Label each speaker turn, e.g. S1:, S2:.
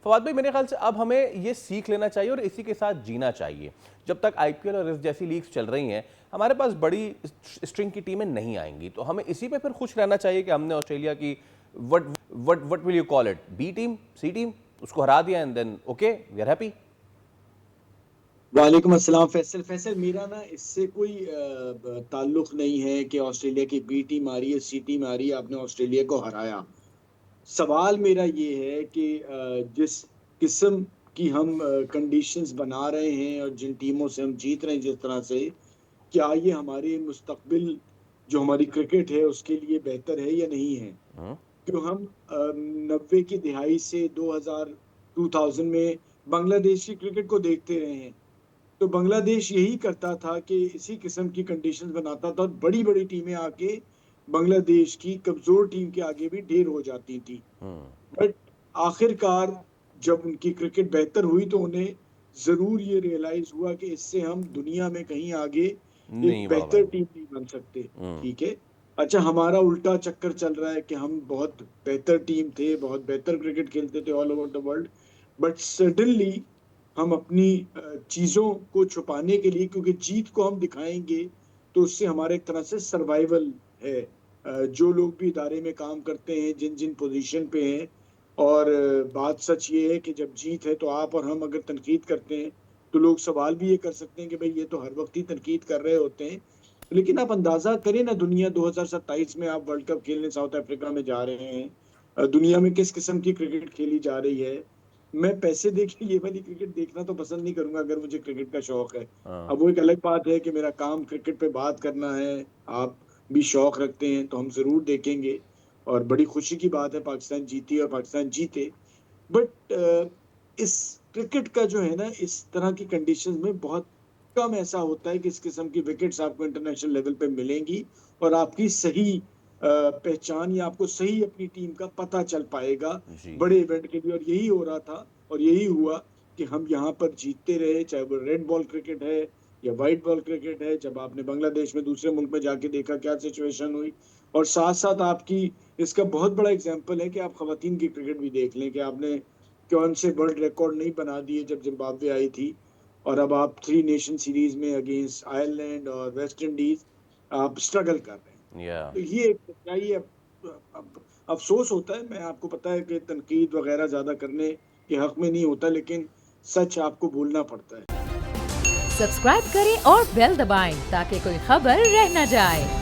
S1: फवाद भाई, मेरे ख्याल से अब हमें ये सीख लेना चाहिए और इसी के साथ जीना चाहिए। जब तक आईपीएल और इस जैसी लीग्स चल रही हैं, हमारे पास बड़ी स्ट्रिंग की टीमें नहीं आएंगी, तो हमें इसी पे फिर खुश रहना चाहिए कि हमने ऑस्ट्रेलिया की what will you call it, B team, C team, उसको हरा दिया and then okay we are happy.
S2: वालेकुम अस्सलाम फैसल। मेरा ना इससे कोई ताल्लुक नहीं है कि ऑस्ट्रेलिया की बी टीम आ रही है, सी टीम आ रही है, आपने ऑस्ट्रेलिया को हराया। सवाल मेरा ये है कि जिस किस्म की हम कंडीशंस बना रहे हैं और जिन टीमों से हम जीत रहे हैं जिस तरह से, क्या ये हमारे मुस्तकबिल जो हमारी क्रिकेट है उसके लिए बेहतर है या नहीं है? क्यों हम 90 की दिहाई से 2000 में बांग्लादेशी क्रिकेट को देखते रहे हैं। तो बांग्लादेश यही करता था कि इसी किस्म की कंडीशंस बनाता था, बड़ी बड़ी टीमें आके बांग्लादेश की कमजोर टीम के आगे भी ढेर हो जाती थी। बट आखिरकार जब उनकी क्रिकेट बेहतर हुई तो उन्हें जरूर ये रियलाइज हुआ कि इससे हम दुनिया में कहीं आगे एक
S1: नहीं बढ़
S2: बेहतर
S1: पाएंगे।
S2: टीम नहीं बन सकते। ठीक है। अच्छा, हमारा उल्टा चक्कर चल रहा है कि हम बहुत बेहतर टीम थे, बहुत बेहतर क्रिकेट खेलते थे all over the world, but suddenly हम अपनी चीजों को छुपाने के लिए, क्योंकि जीत को हम दिखाएंगे तो उससे हमारे एक तरह से सर्वाइवल है। जो लोग भी इदारे में काम करते हैं, जिन जिन पोजीशन पे हैं, और बात सच ये है कि जब जीत है तो आप और हम अगर तनकीद करते हैं तो लोग सवाल भी ये कर सकते हैं कि भाई ये तो हर वक्त ही तनकीद कर रहे होते हैं। लेकिन आप अंदाजा करें ना, दुनिया 2027 में आप वर्ल्ड कप खेलने साउथ अफ्रीका में जा रहे हैं। दुनिया में किस किस्म की क्रिकेट खेली जा रही है। मैं पैसे दे के ये वाली क्रिकेट देखना तो पसंद नहीं करूंगा अगर मुझे क्रिकेट का शौक है।
S1: हाँ।
S2: अब वो एक अलग बात है कि मेरा काम क्रिकेट पे बात करना है, आप भी शौक रखते हैं तो हम जरूर देखेंगे। और बड़ी खुशी की बात है पाकिस्तान जीती और पाकिस्तान जीते। बट इस क्रिकेट का जो है ना, इस तरह की कंडीशंस में बहुत कम ऐसा होता है कि इस किस्म की विकेट्स आपको इंटरनेशनल लेवल पे मिलेंगी और आपकी सही पहचान या आपको सही अपनी टीम का पता चल पाएगा
S1: जी।
S2: बड़े इवेंट के लिए। और यही हो रहा था और यही हुआ कि हम यहाँ पर जीतते रहे, चाहे वो रेड बॉल क्रिकेट है या व्हाइट बॉल क्रिकेट है। जब आपने बांग्लादेश में दूसरे मुल्क में जाके देखा क्या सिचुएशन हुई, और साथ साथ आपकी इसका बहुत बड़ा एग्जाम्पल है कि आप खवातीन की क्रिकेट भी देख लें कि आपने कौन से वर्ल्ड रिकॉर्ड नहीं बना दिए जब जिम्बाब्वे आई थी। और अब आप 3 नेशन सीरीज में अगेंस्ट आयरलैंड और वेस्ट इंडीज आप स्ट्रगल कर रहे हैं।
S1: या
S2: तो ये एक सच्चाई है। अफसोस होता है, मैं आपको पता है कि तनकीद वगैरह ज्यादा करने के हक में नहीं होता, लेकिन सच आपको बोलना पड़ता है।
S3: सब्सक्राइब करें और बेल दबाएं ताकि कोई खबर रह न जाए।